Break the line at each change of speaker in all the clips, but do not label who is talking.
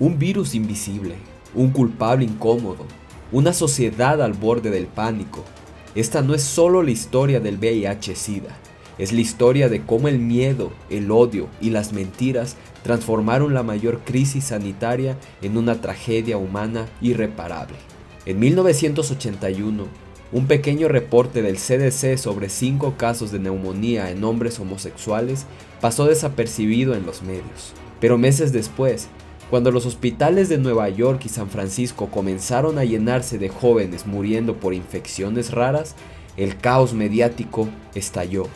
Un virus invisible, un culpable incómodo, una sociedad al borde del pánico. Esta no es solo la historia del VIH-Sida, es la historia de cómo el miedo, el odio y las mentiras transformaron la mayor crisis sanitaria en una tragedia humana irreparable. En 1981, un pequeño reporte del CDC sobre 5 casos de neumonía en hombres homosexuales pasó desapercibido en los medios. Pero meses después, cuando los hospitales de Nueva York y San Francisco comenzaron a llenarse de jóvenes muriendo por infecciones raras, el caos mediático estalló.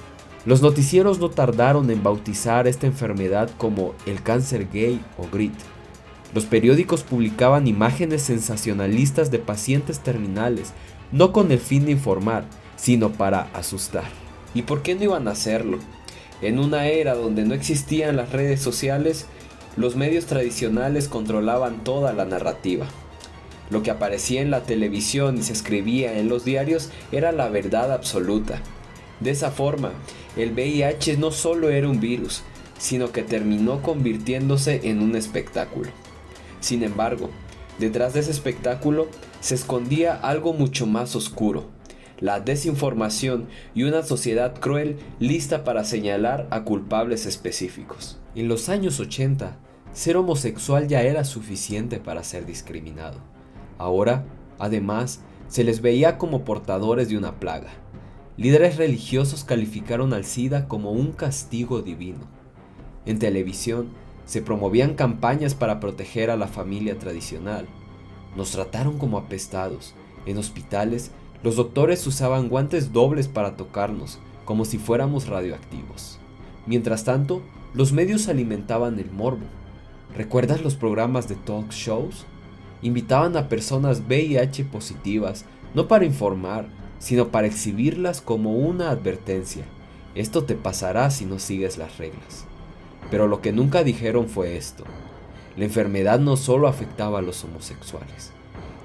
Los noticieros no tardaron en bautizar esta enfermedad como el cáncer gay o GRIT. Los periódicos publicaban imágenes sensacionalistas de pacientes terminales, no con el fin de informar, sino para asustar. ¿Y por qué no iban a hacerlo? En una era donde no existían las redes sociales, los medios tradicionales controlaban toda la narrativa. Lo que aparecía en la televisión y se escribía en los diarios era la verdad absoluta. De esa forma, el VIH no solo era un virus, sino que terminó convirtiéndose en un espectáculo. Sin embargo, detrás de ese espectáculo se escondía algo mucho más oscuro: la desinformación y una sociedad cruel lista para señalar a culpables específicos. En los años 80, ser homosexual ya era suficiente para ser discriminado. Ahora, además, se les veía como portadores de una plaga. Líderes religiosos calificaron al SIDA como un castigo divino. En televisión, se promovían campañas para proteger a la familia tradicional. Nos trataron como apestados. En hospitales, los doctores usaban guantes dobles para tocarnos, como si fuéramos radioactivos. Mientras tanto, los medios alimentaban el morbo. ¿Recuerdas los programas de talk shows? Invitaban a personas VIH positivas, no para informar, sino para exhibirlas como una advertencia. Esto te pasará si no sigues las reglas. Pero lo que nunca dijeron fue esto: la enfermedad no solo afectaba a los homosexuales.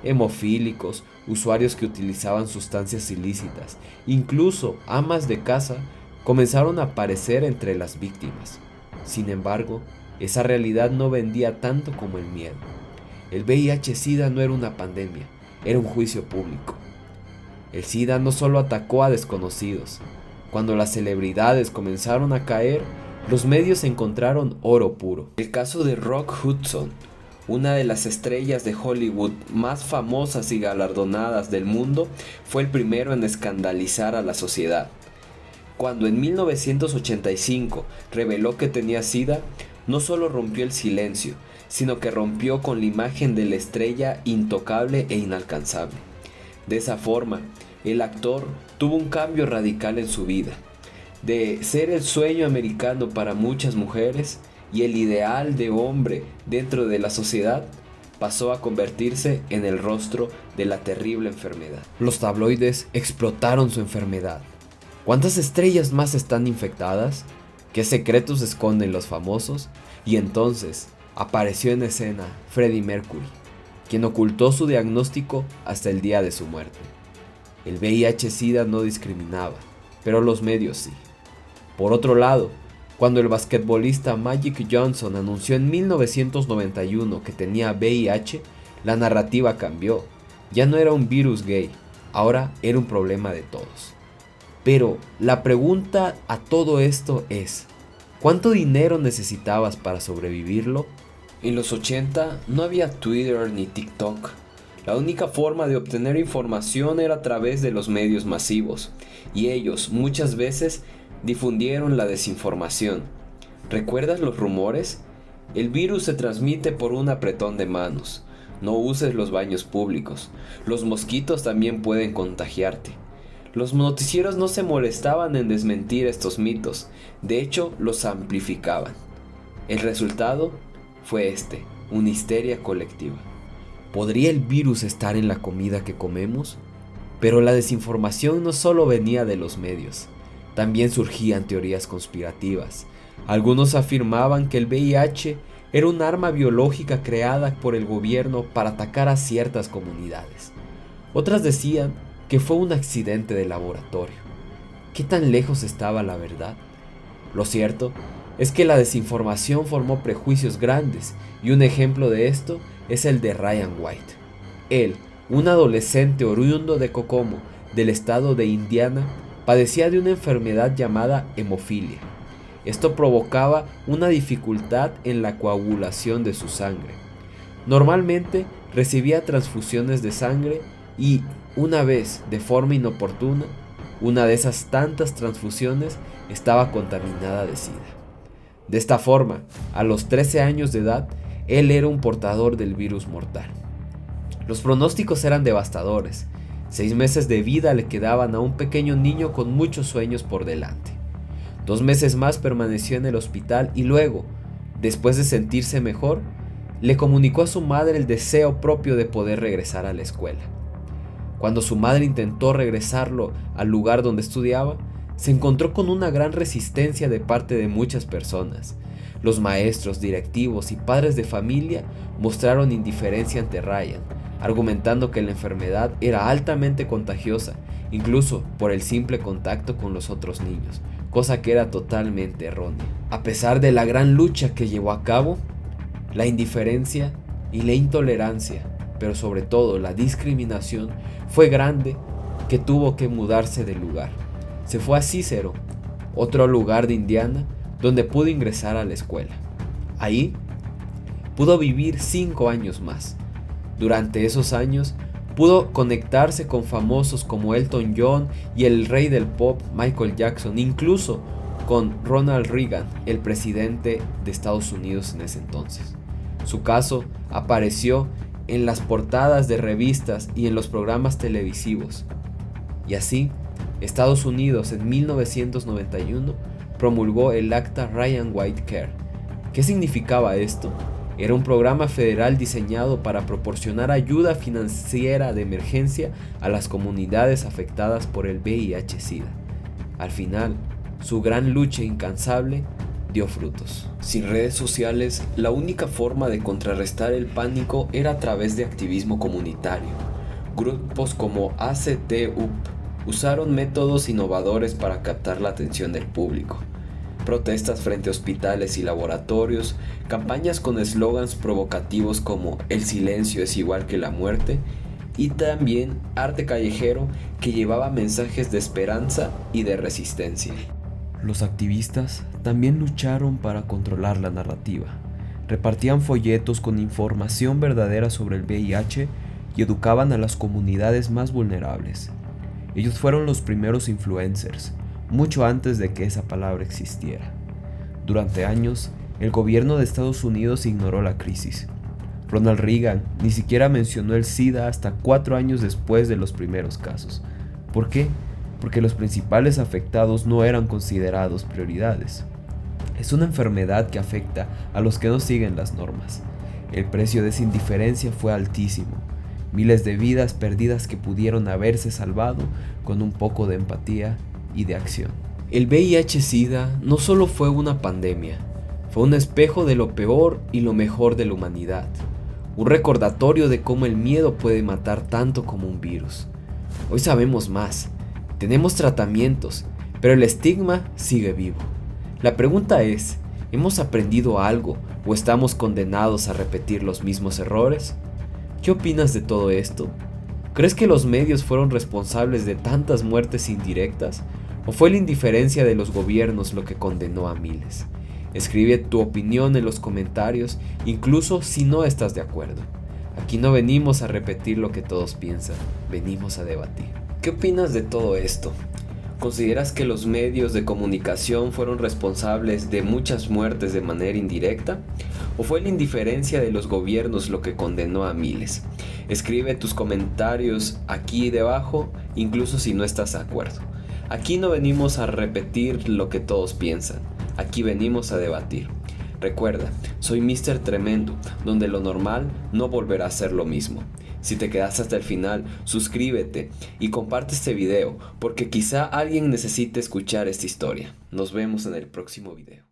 Hemofílicos, usuarios que utilizaban sustancias ilícitas, incluso amas de casa, comenzaron a aparecer entre las víctimas. Sin embargo, esa realidad no vendía tanto como el miedo. El VIH-Sida no era una pandemia, era un juicio público. El SIDA no solo atacó a desconocidos. Cuando las celebridades comenzaron a caer, los medios encontraron oro puro. El caso de Rock Hudson, una de las estrellas de Hollywood más famosas y galardonadas del mundo, fue el primero en escandalizar a la sociedad. Cuando en 1985 reveló que tenía SIDA, no solo rompió el silencio, sino que rompió con la imagen de la estrella intocable e inalcanzable. De esa forma, el actor tuvo un cambio radical en su vida. De ser el sueño americano para muchas mujeres y el ideal de hombre dentro de la sociedad, pasó a convertirse en el rostro de la terrible enfermedad. Los tabloides explotaron su enfermedad. ¿Cuántas estrellas más están infectadas? ¿Qué secretos esconden los famosos? Y entonces apareció en escena Freddie Mercury, quien ocultó su diagnóstico hasta el día de su muerte. El VIH-Sida no discriminaba, pero los medios sí. Por otro lado, cuando el basquetbolista Magic Johnson anunció en 1991 que tenía VIH, la narrativa cambió. Ya no era un virus gay, ahora era un problema de todos. Pero la pregunta a todo esto es: ¿cuánto dinero necesitabas para sobrevivirlo? En los 80 no había Twitter ni TikTok. La única forma de obtener información era a través de los medios masivos, y ellos muchas veces difundieron la desinformación. ¿Recuerdas los rumores? El virus se transmite por un apretón de manos. No uses los baños públicos. Los mosquitos también pueden contagiarte. Los noticieros no se molestaban en desmentir estos mitos, de hecho los amplificaban. El resultado fue una histeria colectiva. ¿Podría el virus estar en la comida que comemos? Pero la desinformación no solo venía de los medios, también surgían teorías conspirativas. Algunos afirmaban que el VIH era un arma biológica creada por el gobierno para atacar a ciertas comunidades. Otras decían que fue un accidente de laboratorio. ¿Qué tan lejos estaba la verdad? Lo cierto es que la desinformación formó prejuicios grandes, y un ejemplo de esto es el de Ryan White. Él, un adolescente oriundo de Kokomo, del estado de Indiana, padecía de una enfermedad llamada hemofilia. Esto provocaba una dificultad en la coagulación de su sangre. Normalmente recibía transfusiones de sangre y, una vez de forma inoportuna, una de esas tantas transfusiones estaba contaminada de SIDA. De esta forma, a los 13 años de edad, él era un portador del virus mortal. Los pronósticos eran devastadores. 6 meses de vida le quedaban a un pequeño niño con muchos sueños por delante. 2 meses más permaneció en el hospital y luego, después de sentirse mejor, le comunicó a su madre el deseo propio de poder regresar a la escuela. Cuando su madre intentó regresarlo al lugar donde estudiaba, se encontró con una gran resistencia de parte de muchas personas. Los maestros, directivos y padres de familia mostraron indiferencia ante Ryan, argumentando que la enfermedad era altamente contagiosa, incluso por el simple contacto con los otros niños, cosa que era totalmente errónea. A pesar de la gran lucha que llevó a cabo, la indiferencia y la intolerancia, pero sobre todo la discriminación, fue grande, que tuvo que mudarse del lugar. Se fue a Cicero, otro lugar de Indiana, donde pudo ingresar a la escuela. Ahí pudo vivir 5 años más. Durante esos años pudo conectarse con famosos como Elton John y el rey del pop Michael Jackson, incluso con Ronald Reagan, el presidente de Estados Unidos en ese entonces. Su caso apareció en las portadas de revistas y en los programas televisivos. Y así, Estados Unidos en 1991 promulgó el Acta Ryan White Care. ¿Qué significaba esto? Era un programa federal diseñado para proporcionar ayuda financiera de emergencia a las comunidades afectadas por el VIH-Sida. Al final, su gran lucha incansable dio frutos. Sin redes sociales, la única forma de contrarrestar el pánico era a través de activismo comunitario. Grupos como ACT-UP usaron métodos innovadores para captar la atención del público. Protestas frente a hospitales y laboratorios, campañas con eslogans provocativos como "el silencio es igual que la muerte", y también arte callejero que llevaba mensajes de esperanza y de resistencia. Los activistas también lucharon para controlar la narrativa. Repartían folletos con información verdadera sobre el VIH y educaban a las comunidades más vulnerables. Ellos fueron los primeros influencers, mucho antes de que esa palabra existiera. Durante años, el gobierno de Estados Unidos ignoró la crisis. Ronald Reagan ni siquiera mencionó el SIDA hasta 4 años después de los primeros casos. ¿Por qué? Porque los principales afectados no eran considerados prioridades. Es una enfermedad que afecta a los que no siguen las normas. El precio de esa indiferencia fue altísimo. Miles de vidas perdidas que pudieron haberse salvado con un poco de empatía y de acción. El VIH-Sida no solo fue una pandemia, fue un espejo de lo peor y lo mejor de la humanidad. Un recordatorio de cómo el miedo puede matar tanto como un virus. Hoy sabemos más, tenemos tratamientos, pero el estigma sigue vivo. La pregunta es, ¿hemos aprendido algo o estamos condenados a repetir los mismos errores? ¿Qué opinas de todo esto? ¿Crees que los medios fueron responsables de tantas muertes indirectas? ¿O fue la indiferencia de los gobiernos lo que condenó a miles? Escribe tu opinión en los comentarios, incluso si no estás de acuerdo. Aquí no venimos a repetir lo que todos piensan, venimos a debatir. ¿Qué opinas de todo esto? ¿Consideras que los medios de comunicación fueron responsables de muchas muertes de manera indirecta? ¿O fue la indiferencia de los gobiernos lo que condenó a miles? Escribe tus comentarios aquí debajo, incluso si no estás de acuerdo. Aquí no venimos a repetir lo que todos piensan, aquí venimos a debatir. Recuerda, soy Mr. Tremendo, donde lo normal no volverá a ser lo mismo. Si te quedaste hasta el final, suscríbete y comparte este video, porque quizá alguien necesite escuchar esta historia. Nos vemos en el próximo video.